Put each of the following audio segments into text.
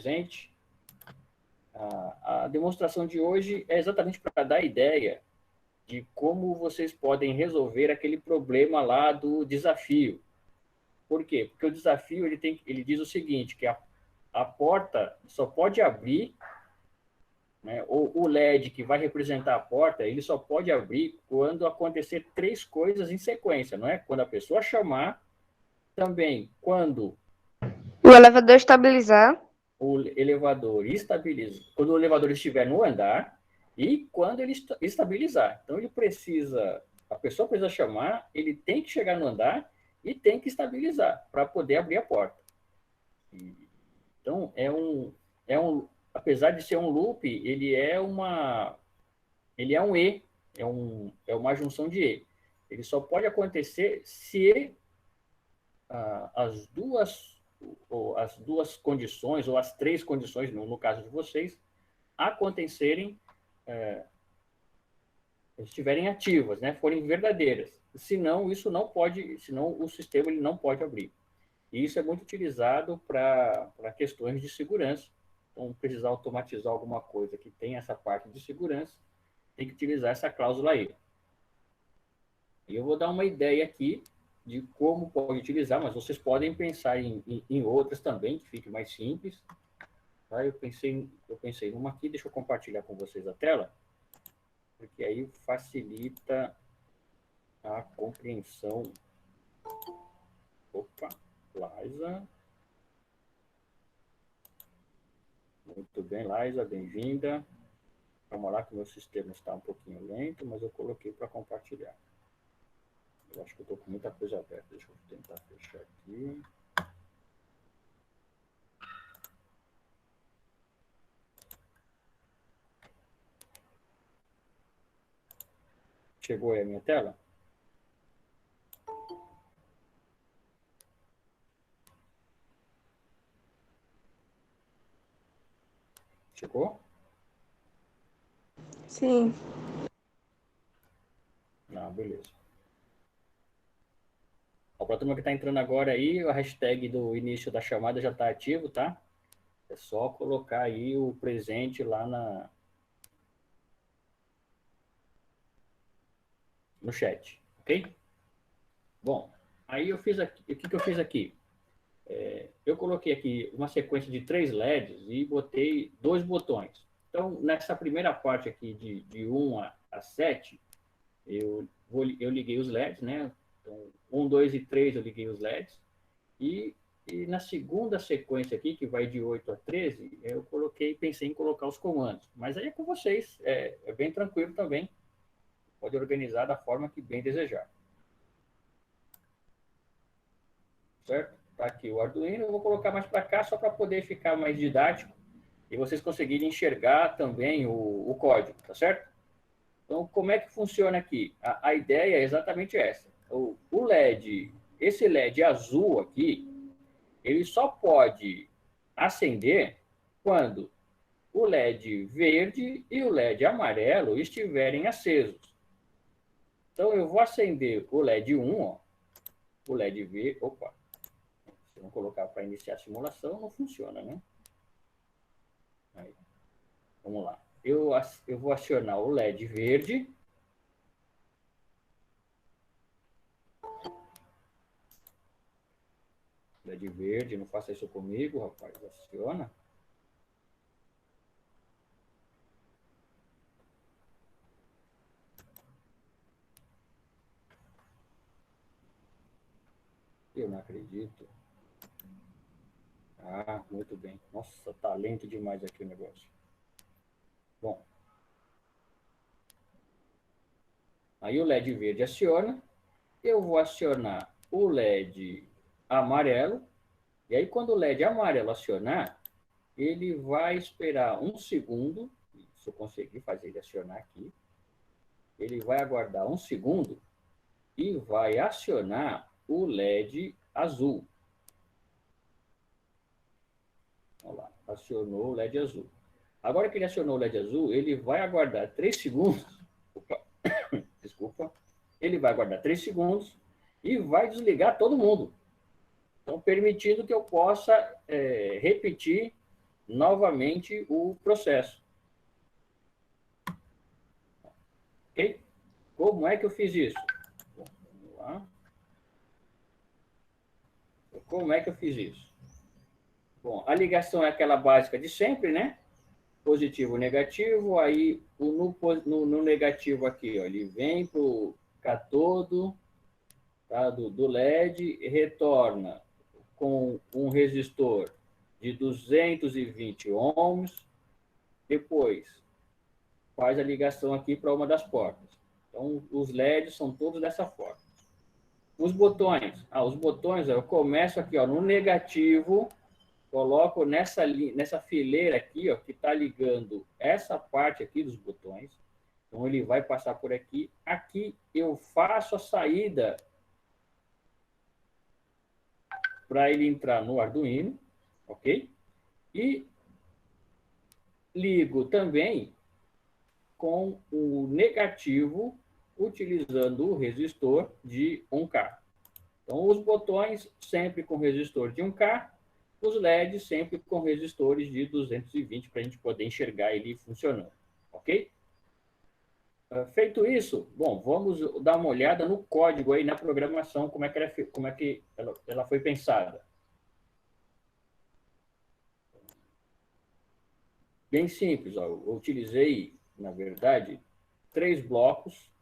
presente. A demonstração de hoje é exatamente para dar ideia de como vocês podem resolver aquele problema lá do desafio. Por quê? Porque o desafio ele diz o seguinte, que a porta só pode abrir, né, o LED que vai representar a porta, ele só pode abrir quando acontecer 3 coisas em sequência, não é? Quando a pessoa chamar, também quando O elevador estabilizar. o elevador estabiliza, quando o elevador estiver no andar e quando ele estabilizar. Então a pessoa precisa chamar, ele tem que chegar no andar e tem que estabilizar para poder abrir a porta. Então apesar de ser um loop, ele é um E, é uma junção de E. Ele só pode acontecer se as duas condições, ou as 3 condições, no caso de vocês, acontecerem, estiverem ativas, né, forem verdadeiras. Senão, senão o sistema ele não pode abrir. E isso é muito utilizado para questões de segurança. Então, precisar automatizar alguma coisa que tem essa parte de segurança, tem que utilizar essa cláusula aí. E eu vou dar uma ideia aqui de como pode utilizar, mas vocês podem pensar em outras também, que fique mais simples. Tá? Eu pensei numa aqui, deixa eu compartilhar com vocês a tela, porque aí facilita a compreensão. Opa, Laisa. Muito bem, Laisa, bem-vinda. Vamos lá que o meu sistema está um pouquinho lento, mas eu coloquei para compartilhar. Eu acho que eu estou com muita coisa aberta. Deixa eu tentar fechar aqui. Chegou aí a minha tela? Chegou? Sim. Não, beleza. Para a turma que está entrando agora aí, a hashtag do início da chamada já está ativo, tá? É só colocar aí o presente lá no chat, ok? Bom, aí eu fiz aqui, o que eu fiz aqui? Eu coloquei aqui uma sequência de 3 LEDs e botei 2 botões. Então, nessa primeira parte aqui de 1 a 7, eu liguei os LEDs, né? Então, 1, 2 e 3 eu liguei os LEDs. E na segunda sequência aqui, que vai de 8 a 13, eu pensei em colocar os comandos. Mas aí é com vocês, é bem tranquilo também. Pode organizar da forma que bem desejar. Certo? Tá aqui o Arduino, eu vou colocar mais para cá só para poder ficar mais didático e vocês conseguirem enxergar também o código, tá certo? Então, como é que funciona aqui? A ideia é exatamente essa. O LED, esse LED azul aqui, ele só pode acender quando o LED verde e o LED amarelo estiverem acesos. Então, eu vou acender o LED 1, ó, o LED verde. Opa, se não colocar para iniciar a simulação, não funciona, né? Aí, vamos lá. Eu vou acionar o LED verde. LED verde, não faça isso comigo, rapaz. Aciona. Eu não acredito. Ah, muito bem. Nossa, tá lento demais aqui o negócio. Bom. Aí o LED verde aciona. Eu vou acionar o LED amarelo. E aí, quando o LED amarelo acionar, ele vai esperar 1 segundo. Se eu conseguir fazer ele acionar aqui. Ele vai aguardar 1 segundo e vai acionar o LED azul. Olha lá, acionou o LED azul. Agora que ele acionou o LED azul, ele vai aguardar 3 segundos. Opa, desculpa. Ele vai aguardar 3 segundos e vai desligar todo mundo. Então, permitindo que eu possa repetir novamente o processo. Ok? Como é que eu fiz isso? Bom, vamos lá. Como é que eu fiz isso? Bom, a ligação é aquela básica de sempre, né? Positivo, negativo, aí no negativo aqui, ó, ele vem para o catodo, tá, do LED, retorna com um resistor de 220 ohms, depois faz a ligação aqui para uma das portas. Então, os LEDs são todos dessa forma. Os botões, eu começo aqui, ó, no negativo, coloco nessa fileira aqui, ó, que está ligando essa parte aqui dos botões. Então, ele vai passar por aqui. Aqui eu faço a saída para ele entrar no Arduino, ok? E ligo também com o negativo, utilizando o resistor de 1K. Então, os botões sempre com resistor de 1K, os LEDs sempre com resistores de 220 para a gente poder enxergar ele funcionando, ok? Feito isso, bom, vamos dar uma olhada no código aí, na programação, como é que ela foi pensada. Bem simples, ó, eu utilizei, na verdade, 3 blocos.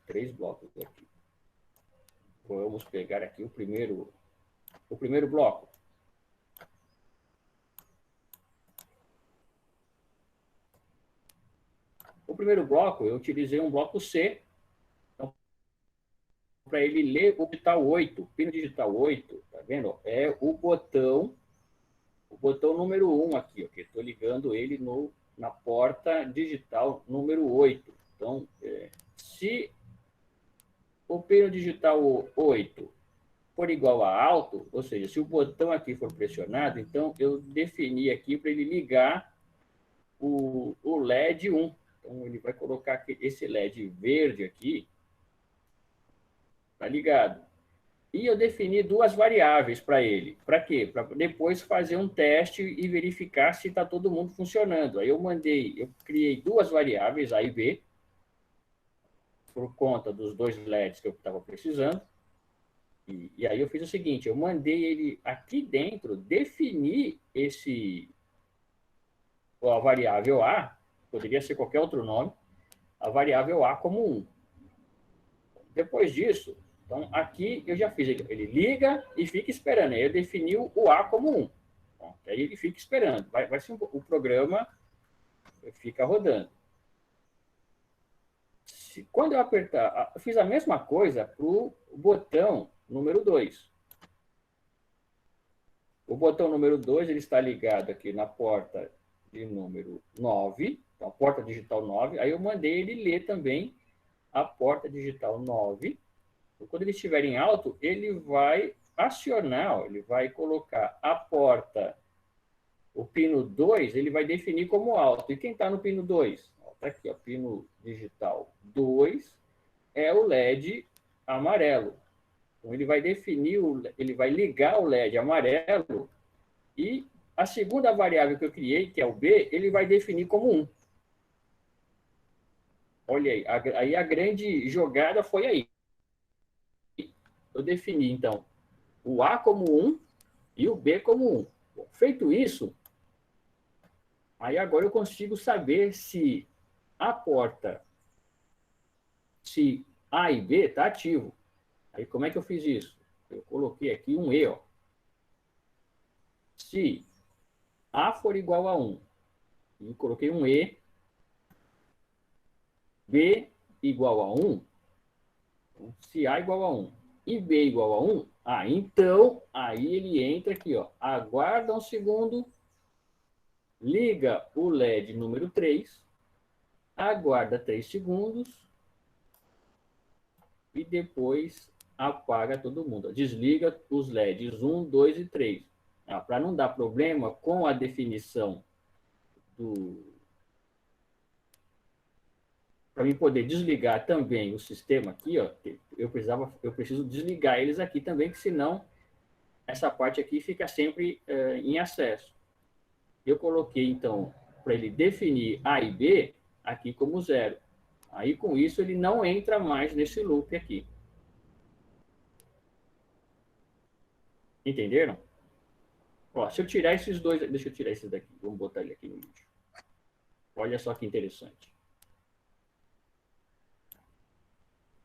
3 blocos aqui. Vamos pegar aqui o primeiro bloco. O primeiro bloco, eu utilizei um bloco C, então, para ele ler o digital 8, pino digital 8, tá vendo? É o botão número 1 aqui, ok? Estou ligando ele na porta digital número 8. Então, se o pino digital 8 for igual a alto, ou seja, se o botão aqui for pressionado, então eu defini aqui para ele ligar o LED 1. Então, ele vai colocar esse LED verde aqui, tá ligado? E eu defini 2 variáveis para ele. Para quê? Para depois fazer um teste e verificar se está todo mundo funcionando. Aí eu criei 2 variáveis, A e B, por conta dos 2 LEDs que eu estava precisando. E aí eu fiz o seguinte, eu mandei ele aqui dentro definir a variável A, poderia ser qualquer outro nome, a variável A como 1. Depois disso, então aqui eu já fiz, ele liga e fica esperando. Aí eu defini o A como 1. Bom, aí ele fica esperando. Vai ser o programa fica rodando. Quando eu apertar, eu fiz a mesma coisa para o botão número 2. O botão número 2 ele está ligado aqui na porta de número 9, então, a porta digital 9. Aí eu mandei ele ler também a porta digital 9. Quando ele estiver em alto, ele vai acionar, ó, ele vai colocar a porta, o pino 2, ele vai definir como alto. E quem está no pino 2? Está aqui, ó, pino digital 2 é o LED amarelo. Então, ele vai definir, ele vai ligar o LED amarelo e a segunda variável que eu criei, que é o B, ele vai definir como 1. Olha aí a grande jogada foi aí. Eu defini, então, o A como 1 e o B como 1. Bom, feito isso, aí agora eu consigo saber se a porta, se A e B está ativo. Aí como é que eu fiz isso? Eu coloquei aqui um E, ó. Se A for igual a 1, eu coloquei um E, B igual a 1, se A igual a 1 e B igual a 1, então aí ele entra aqui, ó, aguarda um segundo, liga o LED número 3, aguarda 3 segundos e depois apaga todo mundo. Desliga os LEDs 1, 2 e 3. Para não dar problema com a definição para mim poder desligar também o sistema aqui, ó, eu preciso desligar eles aqui também, que senão essa parte aqui fica sempre em acesso. Eu coloquei, então, para ele definir A e B aqui como 0. Aí, com isso, ele não entra mais nesse loop aqui. Entenderam? Ó, se eu tirar esses dois... Deixa eu tirar esses daqui. Vamos botar ele aqui no vídeo. Olha só que interessante.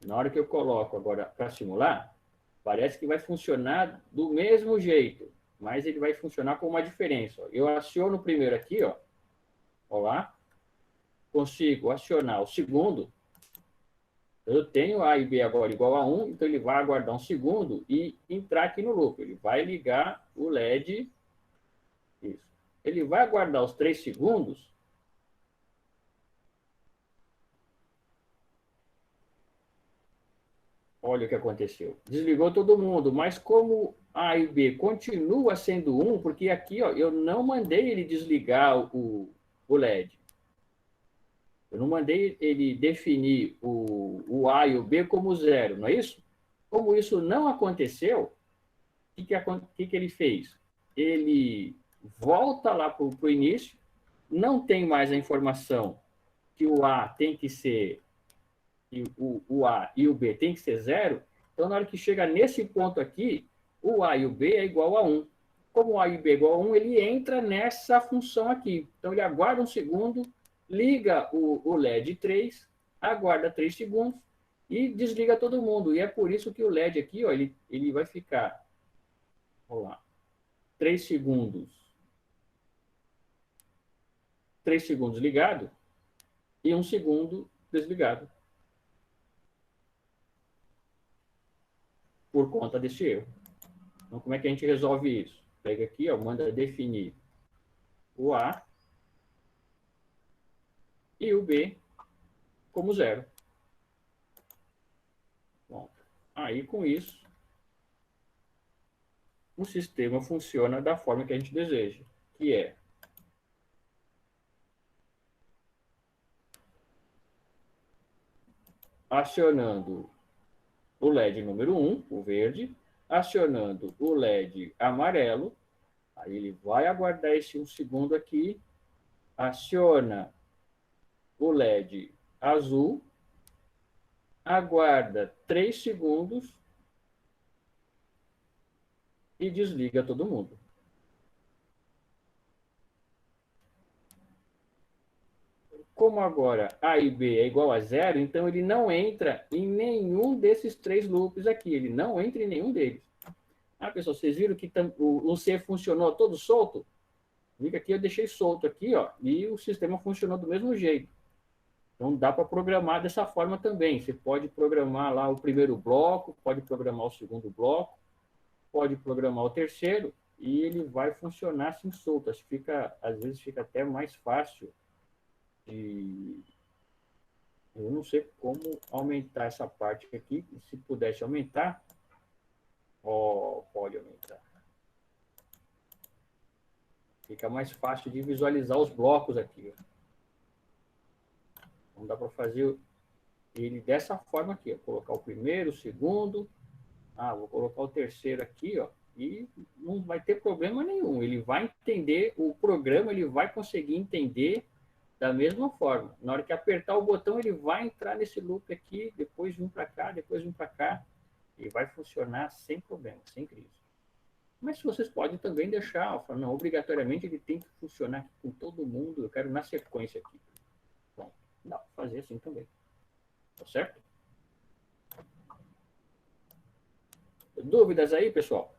Na hora que eu coloco agora para simular, parece que vai funcionar do mesmo jeito, mas ele vai funcionar com uma diferença. Eu aciono o primeiro aqui, ó. Ó lá. Consigo acionar o segundo. Eu tenho A e B agora igual a 1, então ele vai aguardar um segundo e entrar aqui no loop. Ele vai ligar o LED. Isso. Ele vai aguardar os 3 segundos. Olha o que aconteceu. Desligou todo mundo, mas como A e B continua sendo 1, porque aqui ó, eu não mandei ele desligar o LED. Eu não mandei ele definir o A e o B como 0, não é isso? Como isso não aconteceu, o que ele fez? Ele volta lá para o início, não tem mais a informação que o A tem que ser, que o A e o B tem que ser 0, então na hora que chega nesse ponto aqui, o A e o B é igual a 1. Como o A e o B é igual a 1, ele entra nessa função aqui. Então ele aguarda um segundo, liga o LED 3, aguarda 3 segundos e desliga todo mundo. E é por isso que o LED aqui, ó, ele vai ficar, vamos lá, 3 segundos, 3 segundos ligado e 1 segundo desligado. Por conta desse erro. Então, como é que a gente resolve isso? Pega aqui, ó, manda definir o A e o B como 0. Bom, aí, com isso, o sistema funciona da forma que a gente deseja, que é acionando o LED número 1, o verde, acionando o LED amarelo, aí ele vai aguardar esse 1 segundo aqui, aciona o LED azul, aguarda 3 segundos e desliga todo mundo. Como agora A e B é igual a 0, então ele não entra em nenhum desses 3 loops aqui. Ele não entra em nenhum deles. Ah, pessoal, vocês viram que o C funcionou todo solto? Fica aqui, eu deixei solto aqui, ó, e o sistema funcionou do mesmo jeito. Então dá para programar dessa forma também. Você pode programar lá o primeiro bloco, pode programar o segundo bloco, pode programar o terceiro, e ele vai funcionar assim solto. Às vezes fica até mais fácil de... Eu não sei como aumentar essa parte aqui. Se pudesse aumentar, ó, pode aumentar. Fica mais fácil de visualizar os blocos aqui. Ó. Então dá para fazer ele dessa forma aqui. Ó. Colocar o primeiro, o segundo. Ah, vou colocar o terceiro aqui, ó. E não vai ter problema nenhum. Ele vai entender, o programa ele vai conseguir entender da mesma forma. Na hora que apertar o botão, ele vai entrar nesse loop aqui, depois vir para cá, depois vir para cá, e vai funcionar sem problema, sem crise. Mas vocês podem também deixar, falar, não, obrigatoriamente ele tem que funcionar com todo mundo, eu quero na sequência aqui. Bom, dá para fazer assim também. Tá certo? Dúvidas aí, pessoal?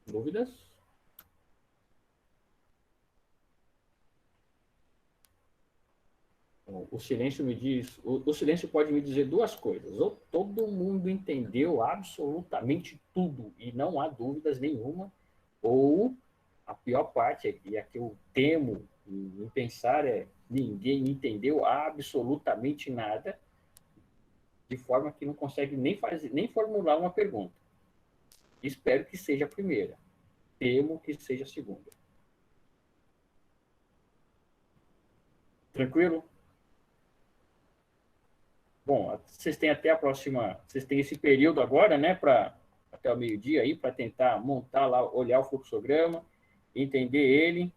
Dúvidas? O silêncio me diz, o silêncio pode me dizer duas coisas. Ou todo mundo entendeu absolutamente tudo e não há dúvidas nenhuma, ou a pior parte, e a que eu temo em pensar é ninguém entendeu absolutamente nada, de forma que não consegue nem formular uma pergunta. Espero que seja a primeira. Temo que seja a segunda. Tranquilo? Bom, vocês têm até a próxima, vocês têm esse período agora, né, até o meio-dia aí, para tentar montar lá, olhar o fluxograma, entender ele,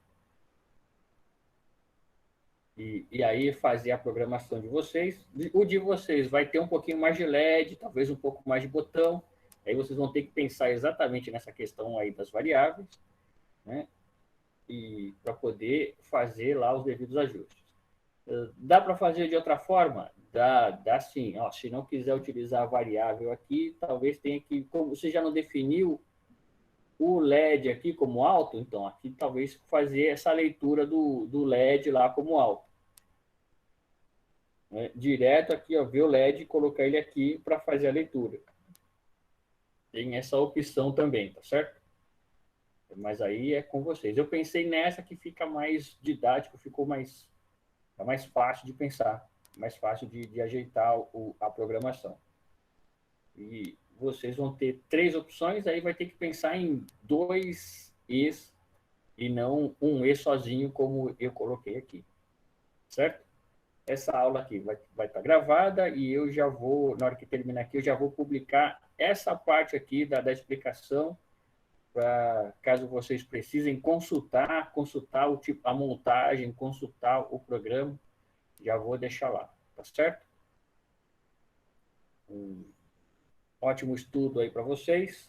e aí fazer a programação de vocês. O de vocês vai ter um pouquinho mais de LED, talvez um pouco mais de botão, aí vocês vão ter que pensar exatamente nessa questão aí das variáveis, né, e para poder fazer lá os devidos ajustes. Dá para fazer de outra forma? Dá sim. Ó, se não quiser utilizar a variável aqui, talvez tenha que... Como você já não definiu o LED aqui como alto, então aqui talvez fazer essa leitura do LED lá como alto. Né? Direto aqui, ó, ver o LED e colocar ele aqui para fazer a leitura. Tem essa opção também, tá certo? Mas aí é com vocês. Eu pensei nessa que fica mais didático, ficou mais... É mais fácil de pensar, mais fácil de ajeitar a programação. E vocês vão ter 3 opções, aí vai ter que pensar em 2 E's e não um E sozinho, como eu coloquei aqui. Certo? Essa aula aqui vai estar gravada e eu já vou, na hora que terminar aqui, eu já vou publicar essa parte aqui da explicação, para caso vocês precisem consultar o tipo, a montagem, consultar o programa, já vou deixar lá, tá certo? Um ótimo estudo aí para vocês.